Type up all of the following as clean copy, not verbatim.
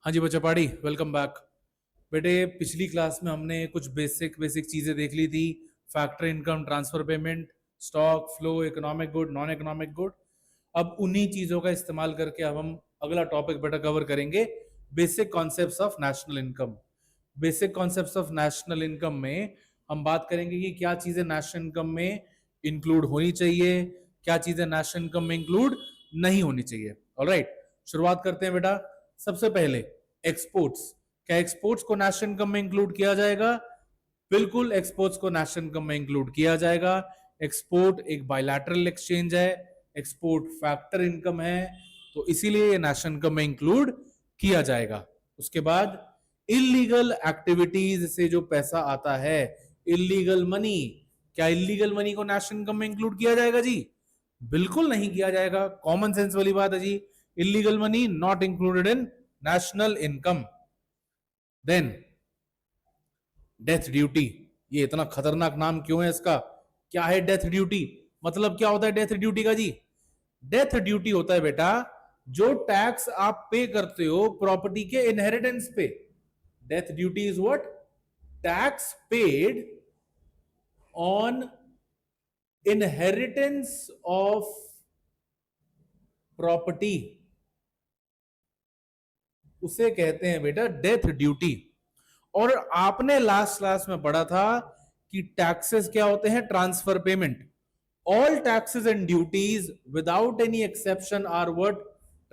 हाँ जी बच्चा पाड़ी, वेलकम बैक। बेटे पिछली क्लास में हमने कुछ बेसिक बेसिक चीजें देख ली थी। Factor income, transfer payment, stock flow, economic good, non economic good. अब उन्हीं चीजों का इस्तेमाल करके अब हम अगला टॉपिक बेटा कवर करेंगे, basic concepts of national income. Basic concepts of national income में हम बात करेंगे कि क्या चीजें नेशनल इनकम में इंक्लूड होनी चाहिए, क्या चीजें नेशनल इनकम में इंक्लूड नहीं होनी चाहिए। ऑलराइट, शुरुआत करते हैं बेटा। सबसे पहले एक्सपोर्ट्स। क्या एक्सपोर्ट्स को नेशनल इनकम में इंक्लूड किया जाएगा? बिल्कुल, एक्सपोर्ट्स को नेशनल इनकम में इंक्लूड किया जाएगा। एक्सपोर्ट एक बायलैटरल एक्सचेंज है, एक्सपोर्ट फैक्टर इनकम है, तो इसीलिए ये नेशनल इनकम में इंक्लूड किया जाएगा। उसके बाद इलीगल एक्टिविटीज से जो पैसा आता है, इलीगल मनी, क्या इलीगल मनी को नेशनल इनकम में इंक्लूड किया जाएगा जी? बिल्कुल नहीं किया जाएगा। कॉमन सेंस वाली बात है जी। Illegal money not included in national income. Then death duty. ये इतना खतरनाक नाम क्यों है इसका? क्या है डेथ ड्यूटी? मतलब क्या होता है डेथ ड्यूटी का जी? डेथ ड्यूटी होता है बेटा जो टैक्स आप पे करते हो प्रॉपर्टी के इनहेरिटेंस पे। Death duty is what? Tax paid on inheritance of property, उसे कहते हैं बेटा डेथ ड्यूटी। और आपने लास्ट क्लास में पढ़ा था कि टैक्सेस क्या होते हैं? Transfer payment. All taxes and duties without any exception are what?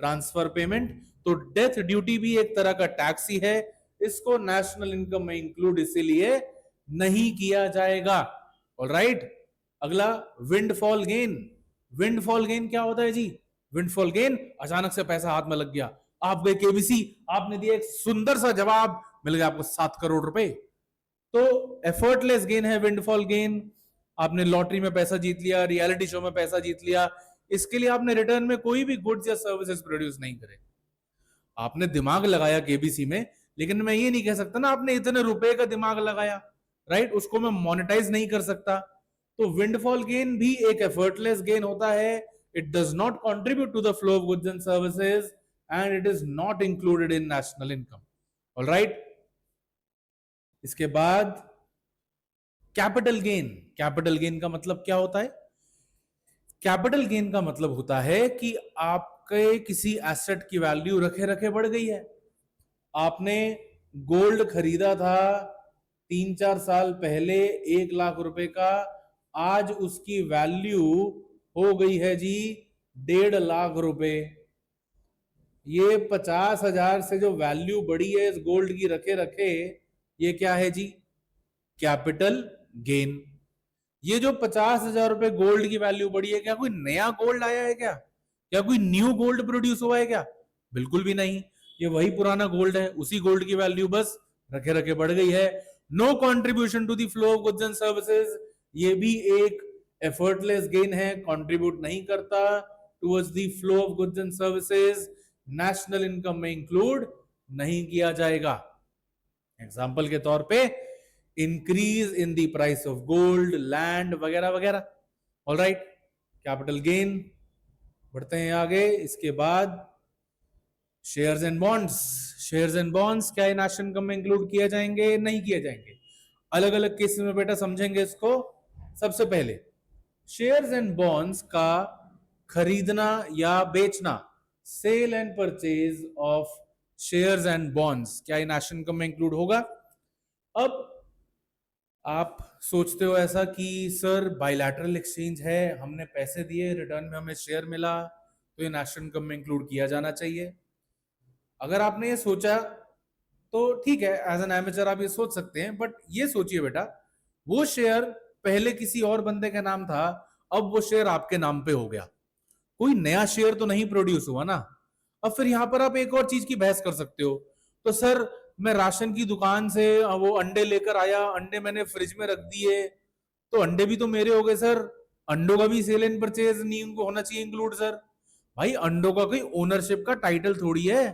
Transfer payment. तो डेथ ड्यूटी भी एक तरह का टैक्स ही है, इसको नेशनल इनकम में इंक्लूड इसीलिए नहीं किया जाएगा। ऑलराइट, अगला विंडफॉल गेन। विंडफॉल गेन क्या होता है जी? विंडफॉल गेन, अचानक से पैसा हाथ में लग गया, आप गए केबीसी, आपने दिया एक सुंदर सा जवाब, मिल गया आपको 7 करोड़ रुपए। तो एफर्टलेस गेन है विंडफॉल गेन। आपने लॉटरी में पैसा जीत लिया, रियलिटी शो में पैसा जीत लिया, इसके लिए आपने रिटर्न में कोई भी गुड्स या सर्विसेज प्रोड्यूस नहीं करे। आपने दिमाग लगाया केबीसी में, लेकिन मैं ये नहीं कह सकता ना आपने इतने रुपए का दिमाग लगाया, राइट? उसको मैं मोनेटाइज नहीं कर सकता। तो विंडफॉल गेन भी एक एफर्टलेस गेन होता है। It does not contribute to the flow of goods and services and it is not included in national income. Alright, इसके बाद कैपिटल गेन। कैपिटल गेन का मतलब क्या होता है? कैपिटल गेन का मतलब होता है कि आपके किसी एसेट की वैल्यू रखे रखे बढ़ गई है। आपने गोल्ड खरीदा था 3-4 साल पहले 1 लाख रुपए का, आज उसकी वैल्यू हो गई है जी 1.5 लाख रुपए। ये 50,000 से जो वैल्यू बढ़ी है इस गोल्ड की रखे रखे, ये क्या है जी? Capital gain. ये जो 50,000 रुपए गोल्ड की वैल्यू बढ़ी है, क्या कोई नया गोल्ड आया है क्या? क्या कोई न्यू गोल्ड प्रोड्यूस हुआ है क्या? बिल्कुल भी नहीं। ये वही पुराना गोल्ड है, उसी गोल्ड की वैल्यू बस रखे रखे बढ़ गई है। No contribution to the flow of goods and services, ये भी एक एफर्टलेस गेन है, कंट्रीब्यूट नहीं करता towards the flow of goods and services, national income में इंक्लूड नहीं किया जाएगा। एग्जाम्पल के तौर पे increase in the price of gold, land वगैरह वगैरह। Alright, capital gain. बढ़ते हैं आगे। इसके बाद shares and bonds. Shares and bonds क्या नेशनल इनकम में इंक्लूड किए जाएंगे? नहीं किए जाएंगे। अलग अलग केसेस में बेटा समझेंगे इसको। सबसे पहले शेयर्स एंड बॉन्ड्स का खरीदना या बेचना, sale and purchase of shares and bonds, क्या ये नेशनल इनकम में इंक्लूड होगा? अब आप सोचते हो ऐसा कि सर बायलैटरल एक्सचेंज है, हमने पैसे दिए, रिटर्न में हमें शेयर मिला, तो ये नेशनल इनकम में इंक्लूड किया जाना चाहिए। अगर आपने ये सोचा तो ठीक है, एज एन एमेचर आप ये सोच सकते हैं, बट ये सोचिए बेटा, वो शेयर पहले किसी और बंदे का नाम था, अब वो शेयर आपके नाम पे हो गया, कोई नया शेयर तो नहीं प्रोड्यूस हुआ ना। अब फिर यहां पर आप एक और चीज की बहस कर सकते हो, तो सर मैं राशन की दुकान से वो अंडे लेकर आया, अंडे मैंने फ्रिज में रख दिए, तो अंडे भी तो मेरे हो गए सर, अंडों का भी सेल एंड परचेज नहीं होना चाहिए इंक्लूड सर। भाई अंडों का कोई ओनरशिप का टाइटल थोड़ी है।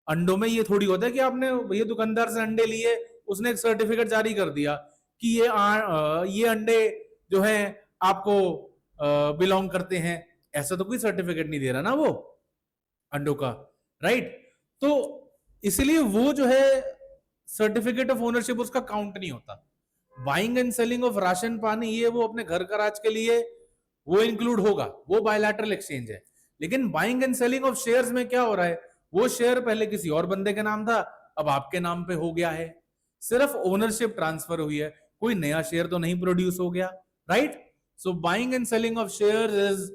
अंडों में ये थोड़ी होता है कि आपने ये दुकानदार से अंडे लिए, उसने एक सर्टिफिकेट जारी कर दिया कि ये अंडे जो है आपको बिलोंग करते हैं। ऐसा तो कोई सर्टिफिकेट नहीं दे रहा ना वो अंडों का, राइट? तो इसलिए वो जो है सर्टिफिकेट ऑफ ओनरशिप उसका काउंट नहीं होता। Buying and selling of ration पानी ये वो अपने घर कराज के लिए वो इंक्लूड होगा, वो बायलैटरल एक्सचेंज है। लेकिन buying and selling of shares में क्या हो रहा है, वो शेयर पहले किसी और बंदे के नाम था, अब आपके नाम पे हो गया है, सिर्फ ओनरशिप ट्रांसफर हुई है, कोई नया शेयर तो नहीं प्रोड्यूस हो गया, right. So buying and selling of shares is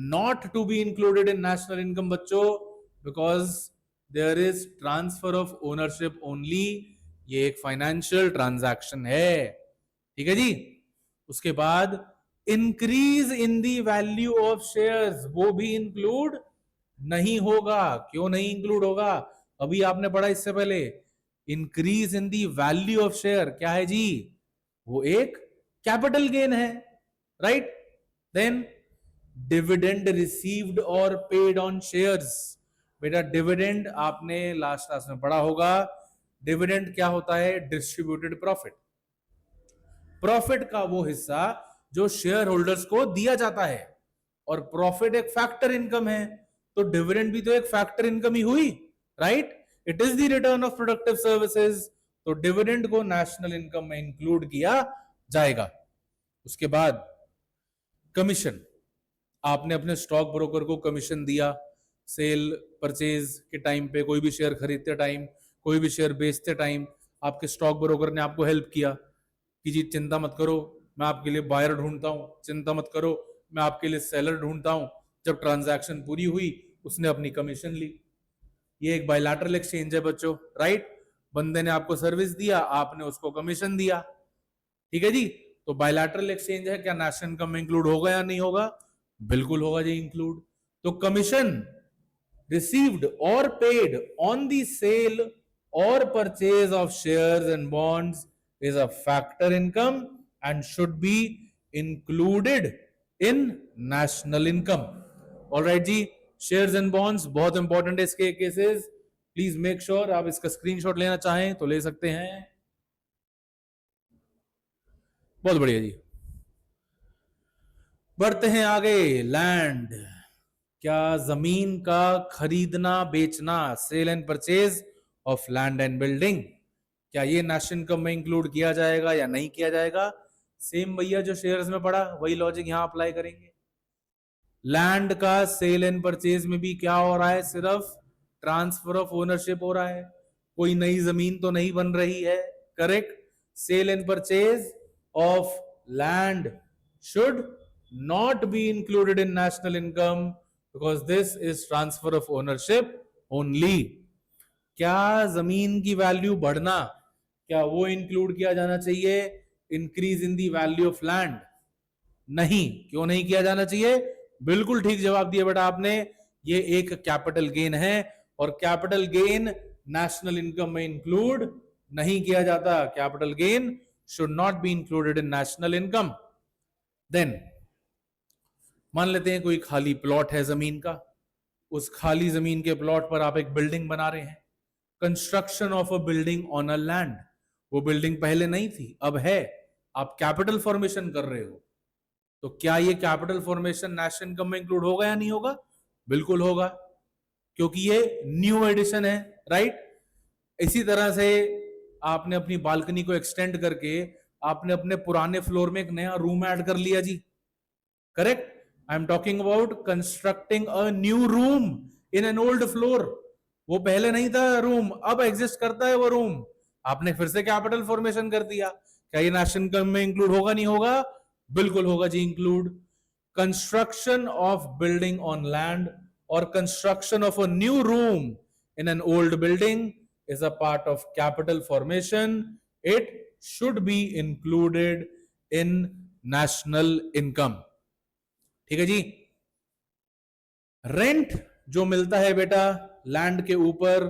not to be included in national income बच्चों, because there is transfer of ownership only. ये एक फाइनेंशियल ट्रांजैक्शन है, ठीक है जी। उसके बाद increase in the value of shares, वो भी इंक्लूड नहीं होगा। क्यों नहीं इंक्लूड होगा, अभी आपने पढ़ा इससे पहले, increase in the value of share क्या है जी, वो एक कैपिटल गेन है, राइट। देन डिविडेंड रिसीव्ड और पेड ऑन शेयर्स, बेटा डिविडेंड आपने लास्ट क्लास में पढ़ा होगा। डिविडेंड क्या होता है, डिस्ट्रीब्यूटेड प्रॉफिट, प्रॉफिट का वो हिस्सा जो शेयर होल्डर्स को दिया जाता है, और प्रॉफिट एक फैक्टर इनकम है, तो डिविडेंड भी तो एक फैक्टर इनकम ही हुई, right. It is the return of productive services, तो डिविडेंड को नेशनल इनकम में इंक्लूड किया जाएगा। उसके बाद कमीशन, आपने अपने स्टॉक ब्रोकर को कमीशन दिया, सेल परचेज के टाइम पे, कोई भी शेयर खरीदते टाइम, कोई भी शेयर बेचते टाइम, आपके स्टॉक ब्रोकर ने आपको हेल्प किया कि जी चिंता मत करो, मैं आपके लिए बायर ढूंढता हूं, चिंता मत करो मैं आपके लिए सेलर ढूंढता हूं। जब ट्रांजैक्शन पूरी हुई उसने अपनी कमीशन ली, ये एक बायलैटरल एक्सचेंज है बच्चों, राइट। बंदे ने आपको सर्विस दिया, आपने उसको कमीशन दिया, ठीक है जी। तो बायलैटरल एक्सचेंज है, क्या नेशनल इनकम में इंक्लूड होगा या नहीं होगा, बिल्कुल होगा जी इंक्लूड। तो commission received or paid on the sale or purchase of shares and bonds is a factor income and should be included in national income. All right जी, shares and bonds बहुत इंपॉर्टेंट है इसके cases, please make sure आप इसका screenshot लेना चाहें तो ले सकते हैं। बहुत बढ़िया जी, बढ़ते हैं आगे। लैंड, क्या जमीन का खरीदना बेचना, sale and purchase of land and building, क्या ये नेशनल इनकम में इंक्लूड किया जाएगा या नहीं किया जाएगा। सेम भैया जो शेयर्स में पढ़ा वही लॉजिक यहां अप्लाई करेंगे। लैंड का सेल एंड परचेज में भी क्या हो रहा है, सिर्फ ट्रांसफर ऑफ ओनरशिप हो रहा है, कोई नई जमीन तो नहीं बन रही है, correct. Sale and purchase of land should not be included in national income because this is transfer of ownership only. क्या जमीन की वैल्यू बढ़ना, क्या वो इंक्लूड किया जाना चाहिए, increase in the value of land, नहीं। क्यों नहीं किया जाना चाहिए, बिल्कुल ठीक जवाब दिया बेटा आपने, ये एक कैपिटल गेन है और कैपिटल गेन नेशनल इनकम में इंक्लूड नहीं किया जाता। Capital gain should not be included in national income. Then मान लेते हैं कोई खाली प्लॉट है जमीन का, उस खाली जमीन के प्लॉट पर आप एक बिल्डिंग बना रहे हैं, construction of a building on a land, वो बिल्डिंग पहले नहीं थी अब है, आप कैपिटल फॉर्मेशन कर रहे हो, तो क्या ये कैपिटल फॉर्मेशन नेशनल इनकम में इंक्लूड होगा या नहीं होगा, बिल्कुल होगा, क्योंकि ये न्यू एडिशन है, राइट। इसी तरह से आपने अपनी बालकनी को एक्सटेंड करके आपने अपने पुराने फ्लोर में एक नया रूम ऐड कर लिया जी, correct. I am talking about constructing a new room in an old floor, वो पहले नहीं था रूम, अब एग्जिस्ट करता है वो रूम, आपने फिर से कैपिटल फॉर्मेशन कर दिया, क्या ये नेशनल इनकम में इंक्लूड होगा नहीं होगा, बिल्कुल होगा जी include. Construction of building on land और construction of a new room in an old building is a part of capital formation. It should be included in national income. ठीक है जी। रेंट जो मिलता है बेटा लैंड के ऊपर,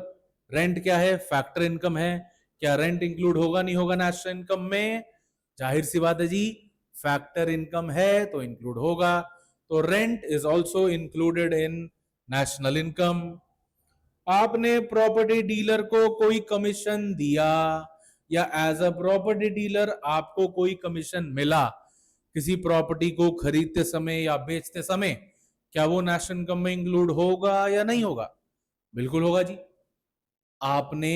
रेंट क्या है, फैक्टर इनकम है, क्या रेंट इंक्लूड होगा नहीं होगा नेशनल इनकम में, जाहिर सी बात है जी, फैक्टर इनकम है तो इंक्लूड होगा, तो rent is also included in national income. आपने प्रॉपर्टी डीलर को कोई कमीशन दिया या एज अ प्रॉपर्टी डीलर आपको कोई कमीशन मिला किसी प्रॉपर्टी को खरीदते समय या बेचते समय, क्या वो नेशनल इनकम में इंक्लूड होगा या नहीं होगा, बिल्कुल होगा जी। आपने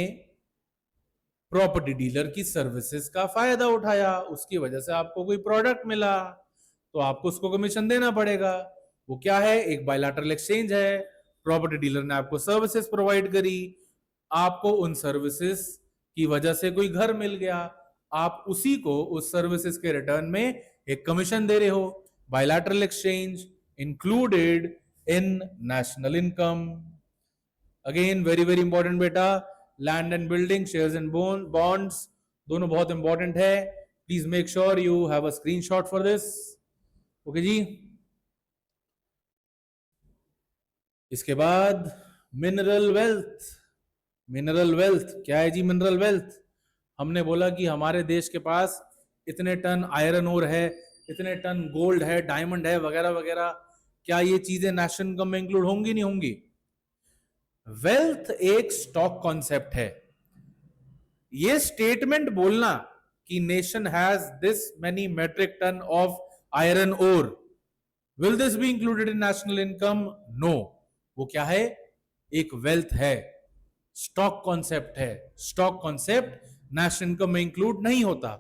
प्रॉपर्टी डीलर की सर्विसेज का फायदा उठाया, उसकी वजह से आपको कोई प्रोडक्ट मिला, तो आपको उसको कमीशन देना पड़ेगा। वो क्या है? एक बायलैटरल एक्सचेंज है। प्रॉपर्टी डीलर ने आपको सर्विसेज प्रोवाइड करी, आपको उन सर्विसेज की वजह से कोई घर मिल गया, आप उसी को उस सर्विसेज के रिटर्न में एक कमीशन दे रहे हो। Bilateral exchange included in national income. Again very very important बेटा, land and building, shares and bonds दोनों बहुत इंपॉर्टेंट है। Please make sure you have a screenshot for this. Okay जी। इसके बाद मिनरल वेल्थ। मिनरल वेल्थ क्या है जी? Mineral wealth, हमने बोला कि हमारे देश के पास इतने टन आयरन ओर है, इतने टन गोल्ड है, डायमंड है, वगैरह वगैरह। क्या ये चीजें नेशनल इनकम में इंक्लूड होंगी, नहीं होंगी? वेल्थ एक स्टॉक कॉन्सेप्ट है। ये स्टेटमेंट बोलना कि nation has this many metric ton of iron ore, will this be included in national income? No. वो क्या है? एक वेल्थ है, स्टॉक कॉन्सेप्ट है। स्टॉक कॉन्सेप्ट नेशनल इनकम में इंक्लूड नहीं होता।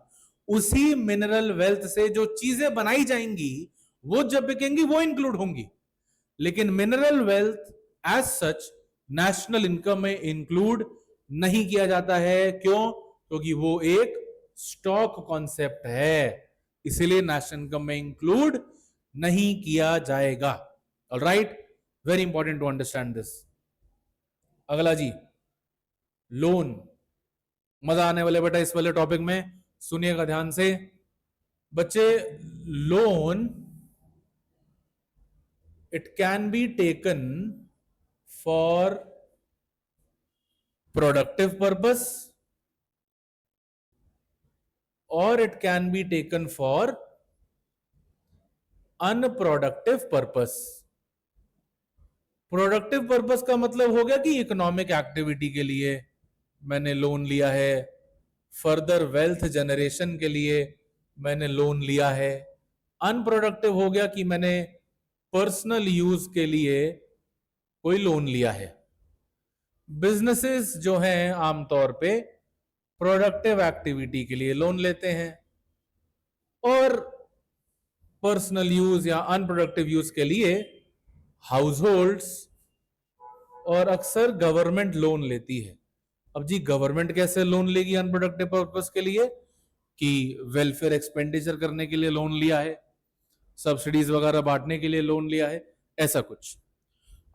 उसी मिनरल वेल्थ से जो चीजें बनाई जाएंगी वो जब बिकेंगी वो इंक्लूड होंगी, लेकिन mineral wealth as such national income में इंक्लूड नहीं किया जाता है। क्यों? क्योंकि वो एक स्टॉक कॉन्सेप्ट है, इसीलिए नेशनल इनकम में इंक्लूड नहीं किया जाएगा। Alright, very important to understand this. अगला जी, लोन। मजा आने वाले बेटा इस वाले टॉपिक में, सुनिएगा ध्यान से बच्चे। Loan, it can be taken for productive purpose or it can be taken for unproductive purpose। Productive purpose का मतलब हो गया कि इकोनॉमिक एक्टिविटी के लिए मैंने लोन लिया है, फर्दर वेल्थ जनरेशन के लिए मैंने लोन लिया है। अनप्रोडक्टिव हो गया कि मैंने पर्सनल यूज के लिए कोई लोन लिया है। बिजनेसेस जो हैं आमतौर पे प्रोडक्टिव एक्टिविटी के लिए लोन लेते हैं, और पर्सनल यूज या अनप्रोडक्टिव यूज के लिए हाउसहोल्ड्स और अक्सर गवर्नमेंट लोन लेती है। अब जी गवर्नमेंट कैसे लोन लेगी अनप्रोडक्टिव पर्पस के लिए? कि वेलफेयर एक्सपेंडिचर करने के लिए लोन लिया है, सब्सिडीज वगैरह बांटने के लिए लोन लिया है, ऐसा कुछ।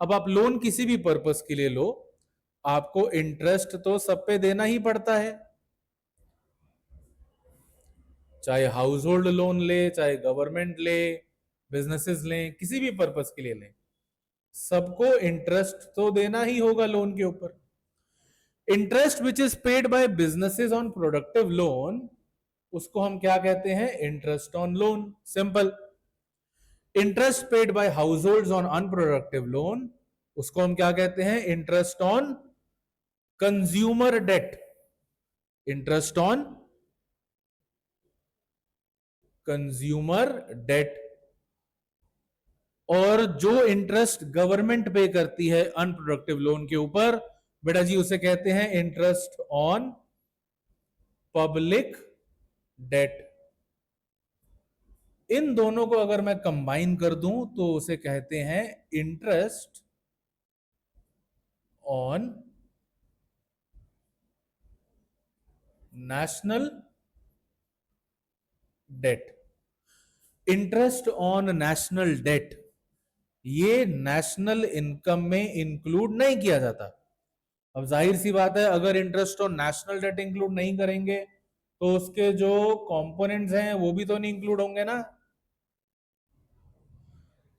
अब आप लोन किसी भी पर्पस के लिए लो, आपको इंटरेस्ट तो सब पे देना ही पड़ता है, चाहे हाउस होल्ड लोन ले, चाहे गवर्नमेंट ले, बिजनेसेस लें, किसी भी पर्पस के लिए लें, सबको इंटरेस्ट तो देना ही होगा लोन के ऊपर। Interest which is paid by businesses on productive loan, उसको हम क्या कहते हैं? Interest on loan. Simple. Interest paid by household on unproductive loan, उसको हम क्या कहते हैं? Interest on consumer debt. Interest on consumer debt. और जो इंटरेस्ट गवर्नमेंट पे करती है अनप्रोडक्टिव लोन के ऊपर, बेटा जी उसे कहते हैं इंटरेस्ट ऑन पब्लिक डेट। इन दोनों को अगर मैं कंबाइन कर दूं तो उसे कहते हैं interest on national debt. Interest on national debt ये नेशनल इनकम में इंक्लूड नहीं किया जाता। अब जाहिर सी बात है, अगर interest on national debt include नहीं करेंगे तो उसके जो कंपोनेंट्स हैं वो भी तो नहीं इंक्लूड होंगे ना।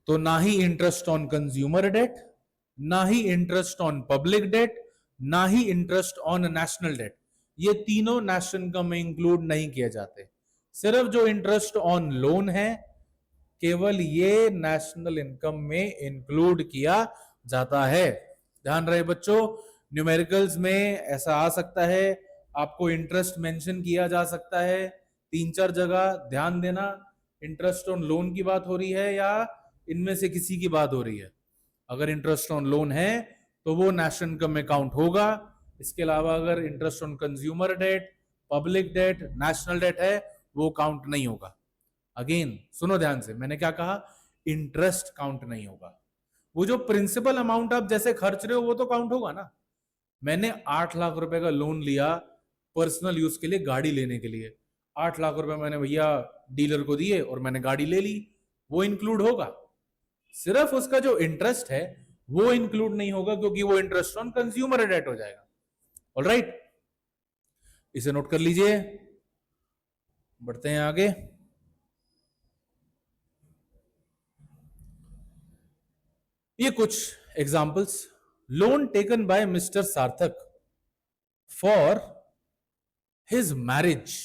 तो ना ही इंटरेस्ट ऑन कंज्यूमर डेट, ना ही इंटरेस्ट ऑन पब्लिक डेट, ना ही इंटरेस्ट ऑन नेशनल डेट, ये तीनों नेशनल इनकम में इंक्लूड नहीं किए जाते। सिर्फ जो इंटरेस्ट ऑन लोन है केवल ये नेशनल इनकम में इंक्लूड किया जाता है। ध्यान रहे बच्चों, न्यूमेरिकल्स में ऐसा आ सकता है, आपको इंटरेस्ट मेंशन किया जा सकता है 3-4 जगह। ध्यान देना, इंटरेस्ट ऑन लोन की बात हो रही है या इनमें से किसी की बात हो रही है। अगर इंटरेस्ट ऑन लोन है तो वो नेशनल इनकम में काउंट होगा, इसके अलावा अगर interest on consumer debt, public debt, national debt है, वो काउंट नहीं होगा। अगेन सुनो ध्यान से, मैंने क्या कहा, इंटरेस्ट काउंट नहीं होगा। वो जो प्रिंसिपल अमाउंट आप जैसे खर्च रहे हो वो तो काउंट होगा ना। मैंने 8 लाख रुपए का लोन लिया पर्सनल यूज के लिए, गाड़ी लेने के लिए, 8 लाख रुपए मैंने भैया डीलर को दिए और मैंने गाड़ी ले ली, वो इंक्लूड होगा। सिर्फ उसका जो इंटरेस्ट है वो इंक्लूड नहीं होगा, क्योंकि वो इंटरेस्ट ऑन कंज्यूमर डेट हो जाएगा। ऑलराइट, इसे नोट कर लीजिए, बढ़ते हैं आगे। ये कुछ examples, loan taken bye mister सार्थक फॉर हिज मैरिज।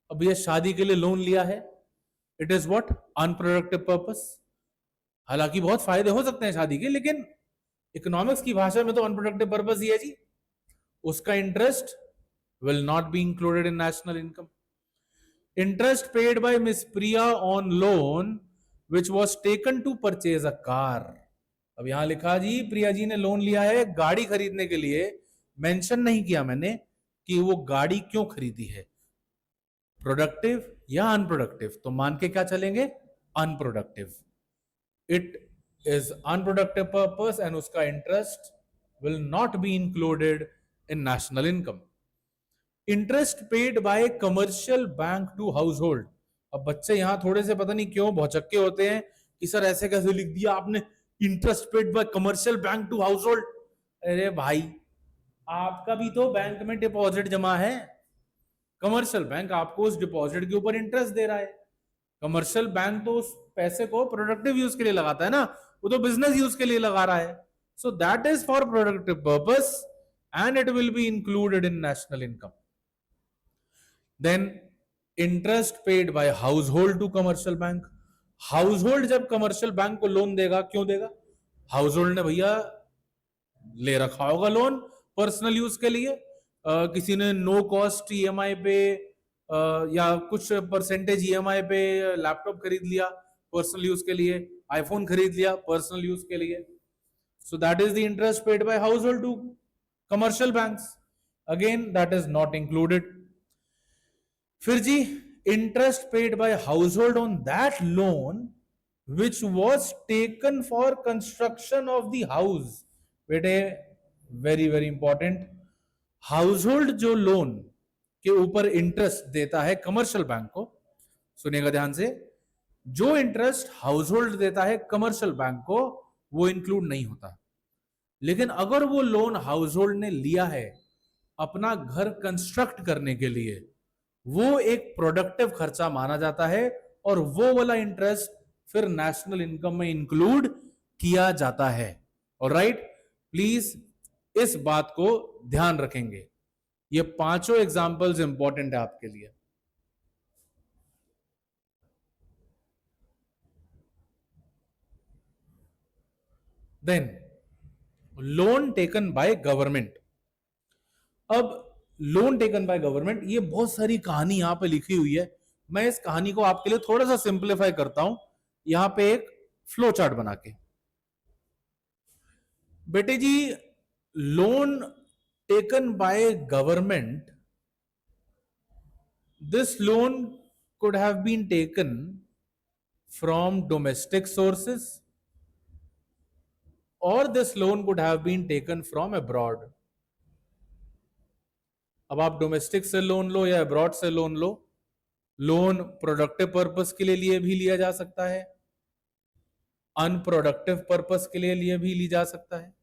अब ये शादी के लिए लोन लिया है, it is what, unproductive purpose. हालांकि बहुत फायदे हो सकते हैं शादी के, लेकिन इकोनॉमिक्स की भाषा में तो अनप्रोडक्टिव पर्पस ही है जी। उसका interest will not be included in national income. Interest paid by miss Priya on loan which was taken to purchase a car. अब यहां लिखा जी प्रिया जी ने लोन लिया है गाड़ी खरीदने के लिए, मेंशन नहीं किया मैंने कि वो गाड़ी क्यों खरीदी है, प्रोडक्टिव या अनप्रोडक्टिव, तो मान के क्या चलेंगे, unproductive. It is unproductive purpose and उसका interest will not be included in national income. Interest paid by commercial bank to household. अब बच्चे यहां थोड़े से पता नहीं क्यों भौचक्के होते हैं कि सर ऐसे कैसे लिख दिया आपने, interest paid by commercial bank to household. अरे भाई, आपका भी तो बैंक में डिपॉजिट जमा है, कमर्शियल बैंक आपको उस डिपॉजिट के ऊपर इंटरेस्ट दे रहा है। कमर्शियल बैंक तो उस पैसे को प्रोडक्टिव यूज के लिए लगाता है ना, वो तो बिजनेस यूज के लिए लगा रहा है। So that is for productive purpose and it will be included in national income. Then interest paid by household to commercial bank. Household जब कमर्शियल बैंक को लोन देगा, क्यों देगा, हाउस होल्ड ने भैया ले रखा होगा लोन पर्सनल यूज के लिए, किसी ने नो कॉस्ट ईएमआई पे या कुछ परसेंटेज ईएमआई पे लैपटॉप खरीद लिया पर्सनल यूज के लिए, आईफोन खरीद लिया पर्सनल यूज के लिए। So that is the interest paid by household to commercial banks, again that is not included. फिर जी, interest paid by household on that loan which was taken for construction of the house. बेटे very very important, household जो loan के ऊपर interest देता है commercial bank को, सुनिएगा ध्यान से, जो इंटरेस्ट हाउस होल्ड देता है कमर्शियल बैंक को वो इंक्लूड नहीं होता। लेकिन अगर वो लोन हाउस होल्ड ने लिया है अपना घर कंस्ट्रक्ट करने के लिए, वो एक प्रोडक्टिव खर्चा माना जाता है और वो वाला इंटरेस्ट फिर नेशनल इनकम में इंक्लूड किया जाता है। ऑलराइट, प्लीज इस बात को ध्यान रखेंगे, ये पांचों एग्जाम्पल्स इंपॉर्टेंट है आपके लिए। Then loan taken by government. अब लोन टेकन बाय गवर्नमेंट, ये बहुत सारी कहानी यहां पे लिखी हुई है, मैं इस कहानी को आपके लिए थोड़ा सा सिंप्लीफाई करता हूं यहां पे एक फ्लो चार्ट बना के। बेटे जी, loan taken by government, this loan could have been taken from domestic sources or this loan could have been taken from abroad। अब आप डोमेस्टिक से लोन लो या अब्रॉड से लोन लो, लोन प्रोडक्टिव पर्पस के लिए भी लिया जा सकता है, अनप्रोडक्टिव पर्पस के लिए भी ली जा सकता है।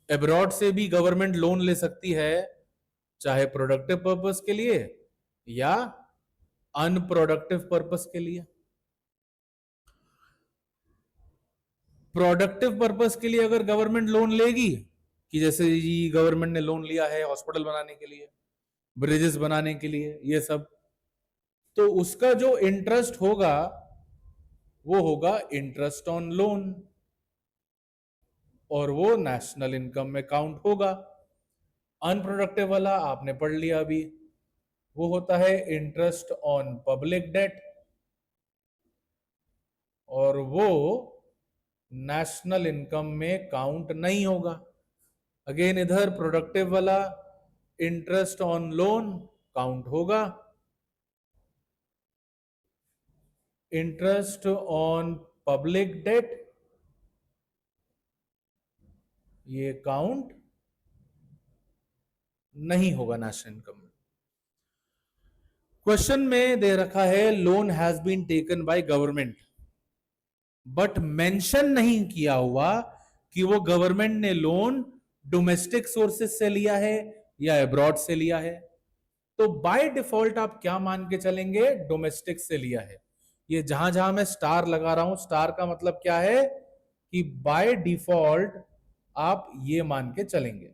अब्रॉड से भी गवर्नमेंट लोन ले सकती है, चाहे प्रोडक्टिव पर्पस के लिए या अनप्रोडक्टिव पर्पस के लिए। प्रोडक्टिव पर्पस के लिए अगर गवर्नमेंट लोन लेगी, कि जैसे जी गवर्नमेंट ने लोन लिया है हॉस्पिटल बनाने के लिए, ब्रिजेस बनाने के लिए, ये सब, तो उसका जो इंटरेस्ट होगा वो होगा इंटरेस्ट ऑन लोन और वो नेशनल इनकम में काउंट होगा। अनप्रोडक्टिव वाला आपने पढ़ लिया अभी, वो होता है इंटरेस्ट ऑन पब्लिक डेट और वो नेशनल इनकम में काउंट नहीं होगा। अगेन इधर प्रोडक्टिव वाला इंटरेस्ट ऑन लोन काउंट होगा, इंटरेस्ट ऑन पब्लिक डेट ये काउंट नहीं होगा नेशनल इनकम में। क्वेश्चन में दे रखा है loan has been taken by government, but mention नहीं किया हुआ कि वो गवर्नमेंट ने लोन डोमेस्टिक सोर्सेस से लिया है या अब्रॉड से लिया है। तो बाय डिफॉल्ट आप क्या मान के चलेंगे, डोमेस्टिक से लिया है। ये जहां जहां मैं स्टार लगा रहा हूं, स्टार का मतलब क्या है कि बाय डिफॉल्ट आप ये मान के चलेंगे।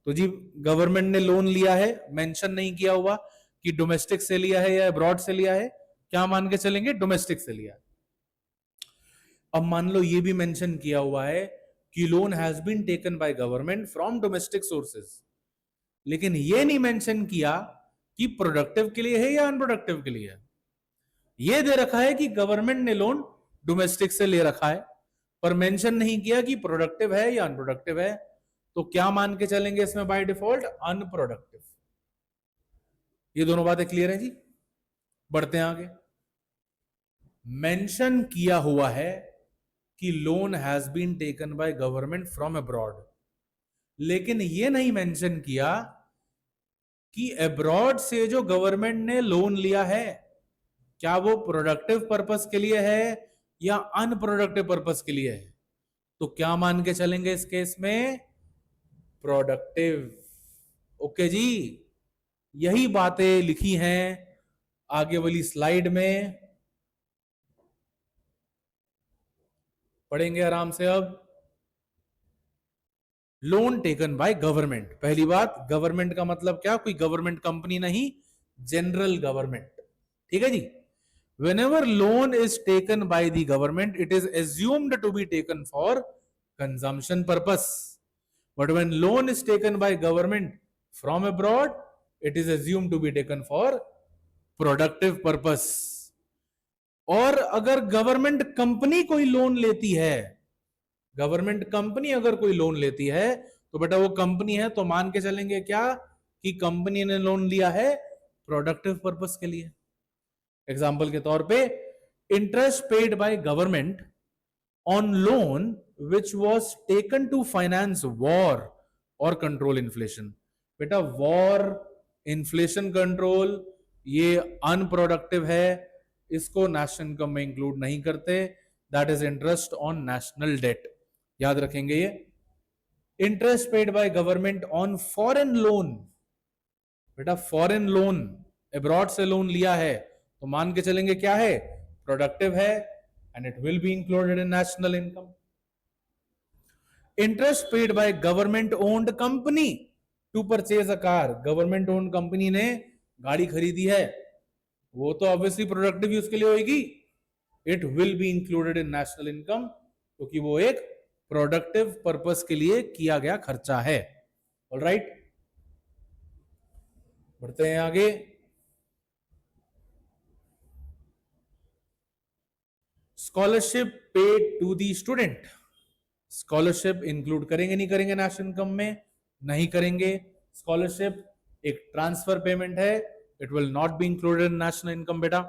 तो जी गवर्नमेंट ने लोन लिया है, मेंशन नहीं किया हुआ कि डोमेस्टिक से लिया है या अब्रॉड से लिया है, क्या मान के चलेंगे, डोमेस्टिक से लिया है। अब मान लो ये भी मेंशन किया हुआ है कि loan has been taken by government from domestic sources, लेकिन ये नहीं मेंशन किया कि प्रोडक्टिव के लिए है या अनप्रोडक्टिव के लिए है। ये दे रखा है कि गवर्नमेंट ने लोन डोमेस्टिक से ले रखा है, पर मेंशन नहीं किया कि प्रोडक्टिव है या अनप्रोडक्टिव है। तो क्या मान के चलेंगे इसमें बाय डिफॉल्ट, अनप्रोडक्टिव। ये दोनों बातें क्लियर है जी, बढ़ते हैं आगे। मेंशन किया हुआ है कि loan has been taken by government from abroad, लेकिन यह नहीं मेंशन किया कि अब्रॉड से जो गवर्नमेंट ने लोन लिया है क्या वो प्रोडक्टिव पर्पस के लिए है या अनप्रोडक्टिव पर्पस के लिए है। तो क्या मान के चलेंगे इस केस में, प्रोडक्टिव। ओके जी, यही बातें लिखी हैं आगे वाली स्लाइड में, पढ़ेंगे आराम से। अब लोन टेकन बाय गवर्नमेंट, पहली बात गवर्नमेंट का मतलब क्या, कोई गवर्नमेंट कंपनी नहीं, जनरल गवर्नमेंट। ठीक है जी। whenever loan is taken by the government it is assumed to be taken for consumption purpose, but when loan is taken by government from abroad it is assumed to be taken for productive purpose। और अगर government company कोई loan लेती है, government company अगर कोई loan लेती है तो बेटा वो कंपनी है तो मान के चलेंगे क्या कि कंपनी ने लोन लिया है प्रोडक्टिव पर्पस के लिए। एग्जाम्पल के तौर पे interest paid by government on loan which was taken to finance war और कंट्रोल इन्फ्लेशन। बेटा वॉर, इन्फ्लेशन कंट्रोल ये अनप्रोडक्टिव है, इसको नेशनल इनकम में इंक्लूड नहीं करते। That is interest on national debt, याद रखेंगे ये। Interest paid by government on foreign loan, बेटा फॉरेन लोन, अब्रॉड से लोन लिया है तो मान के चलेंगे क्या है, प्रोडक्टिव है and it will be included in national income. Interest paid by government owned company to purchase a car, government owned company ने गाड़ी खरीदी है, वो तो ऑब्वियसली प्रोडक्टिव यूज के लिए होगी, it will be included in national income क्योंकि वो एक प्रोडक्टिव पर्पस के लिए किया गया खर्चा है। ऑलराइट, बढ़ते हैं आगे। Scholarship paid to the student, scholarship include करेंगे नहीं करेंगे नेशनल इनकम में, नहीं करेंगे। स्कॉलरशिप एक ट्रांसफर पेमेंट है, it will not be included in national income बेटा।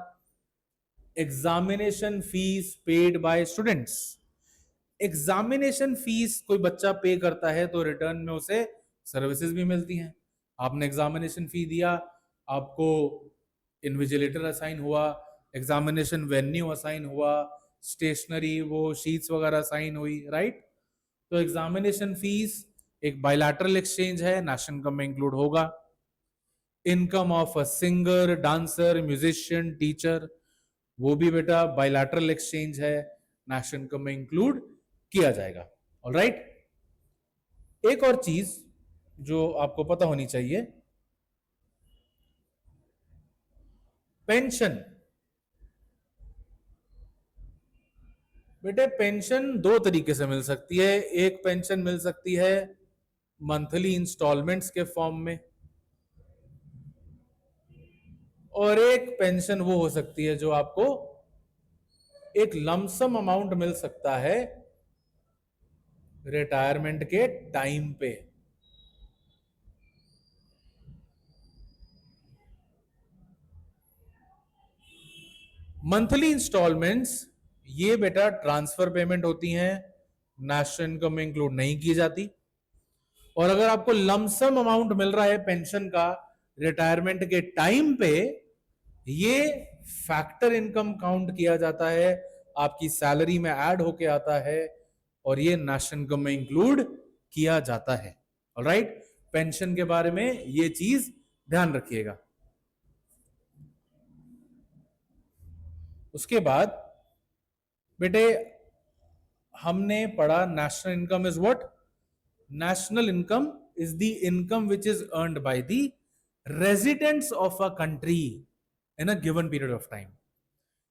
Examination fees paid by students, examination fees कोई बच्चा पे करता है तो रिटर्न में उसे सर्विसेज भी मिलती हैं। आपने एग्जामिनेशन फी दिया, आपको इन्विजिलेटर असाइन हुआ, एग्जामिनेशन वेन्यू असाइन हुआ, स्टेशनरी वो शीट्स वगैरह असाइन हुई, राइट। तो एग्जामिनेशन फीस एक बायलैटरल एक्सचेंज है, नेशनल इनकम में इंक्लूड होगा। Income of a singer, dancer, musician, teacher, वो भी बेटा बायलैटरल एक्सचेंज है, नेशनल इनकम में इंक्लूड किया जाएगा। ऑलराइट, एक और चीज जो आपको पता होनी चाहिए, पेंशन। बेटे पेंशन दो तरीके से मिल सकती है, एक पेंशन मिल सकती है मंथली इंस्टॉलमेंट्स के फॉर्म में, और एक पेंशन वो हो सकती है जो आपको एक लमसम अमाउंट मिल सकता है रिटायरमेंट के टाइम पे। मंथली इंस्टॉलमेंट्स ये बेटा ट्रांसफर पेमेंट होती हैं, नेशनल इनकम में इंक्लूड नहीं की जाती। और अगर आपको लमसम अमाउंट मिल रहा है पेंशन का रिटायरमेंट के टाइम पे, ये फैक्टर इनकम काउंट किया जाता है, आपकी सैलरी में ऐड होके आता है और ये नेशनल इनकम में इंक्लूड किया जाता है। ऑलराइट, पेंशन के बारे में ये चीज ध्यान रखिएगा। उसके बाद बेटे हमने पढ़ा national income is what? National income is the income which is earned by the residents of a country in a given period of time.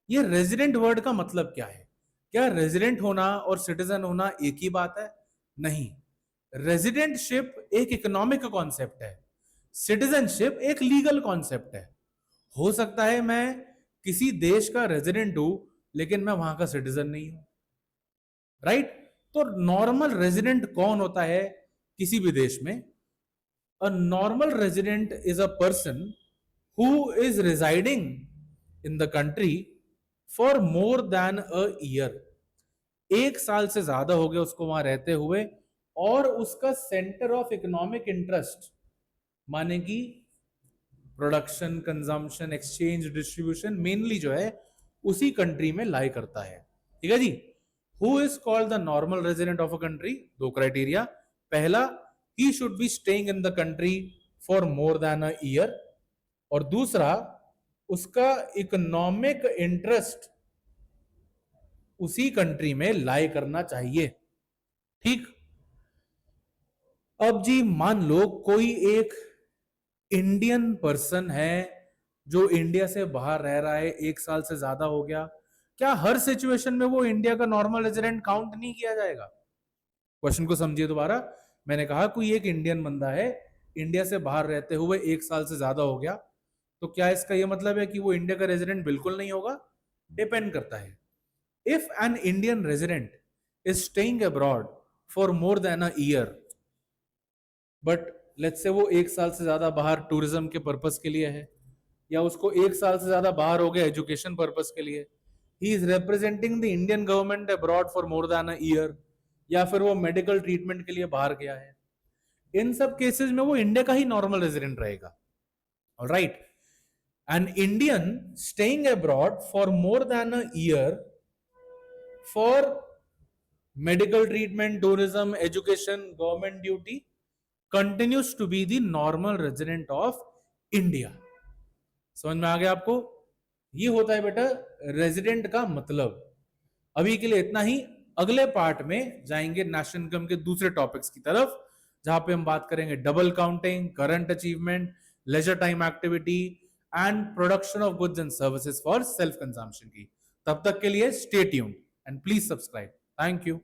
ये रेजिडेंट वर्ड का मतलब क्या है? क्या रेजिडेंट होना और सिटीजन होना एक ही बात है? नहीं, रेजिडेंटशिप एक इकोनॉमिक कॉन्सेप्ट है, सिटीजनशिप एक लीगल कॉन्सेप्ट है। हो सकता है मैं किसी देश का रेजिडेंट हूं लेकिन मैं वहां का सिटीजन नहीं हूं, राइट? तो नॉर्मल रेजिडेंट कौन होता है किसी भी देश में? A normal resident is a person who is residing in the country for more than a year. एक साल से ज्यादा हो गया उसको वहां रहते हुए, और उसका सेंटर ऑफ इकोनॉमिक इंटरेस्ट माने कि production, consumption, exchange, distribution mainly जो है उसी कंट्री में लाई करता है। ठीक है जी। Who is called the normal resident of a country? दो क्राइटेरिया। पहला, he should be staying in the country for more than a year, और दूसरा, उसका इकोनॉमिक इंटरेस्ट उसी कंट्री में लाई करना चाहिए। ठीक। अब जी मान लो कोई एक इंडियन पर्सन है जो इंडिया से बाहर रह रहा है, एक साल से ज्यादा हो गया, क्या हर सिचुएशन में वो इंडिया का नॉर्मल रेजिडेंट काउंट नहीं किया जाएगा? क्वेश्चन को समझिए दोबारा। मैंने कहा कोई एक इंडियन बंदा है, इंडिया से बाहर रहते हुए एक साल से ज्यादा हो गया, तो क्या इसका यह मतलब है कि वो इंडिया का रेजिडेंट बिल्कुल नहीं होगा? डिपेंड करता है। If an Indian resident is staying abroad for more than a year, but let's say वो एक साल से ज्यादा बाहर टूरिज्म के पर्पस के लिए है, या उसको एक साल से ज्यादा बाहर हो गया एजुकेशन पर्पस के लिए, he is representing the Indian government abroad for more than a year, या फिर वो मेडिकल ट्रीटमेंट के लिए बाहर गया है, इन सब केसेस में वो इंडिया का ही नॉर्मल रेजिडेंट रहेगा। Alright, an Indian staying abroad for more than a year for medical treatment, tourism, education, government duty continues to be the normal resident of India. समझ में आ गया आपको? ये होता है बेटा रेजिडेंट का मतलब। अभी के लिए इतना ही। अगले पार्ट में जाएंगे नेशनल इनकम के दूसरे टॉपिक्स की तरफ, जहां पे हम बात करेंगे double counting, current achievement, leisure time activity and production of goods and services for self consumption की। तब तक के लिए stay tuned and please subscribe. Thank you.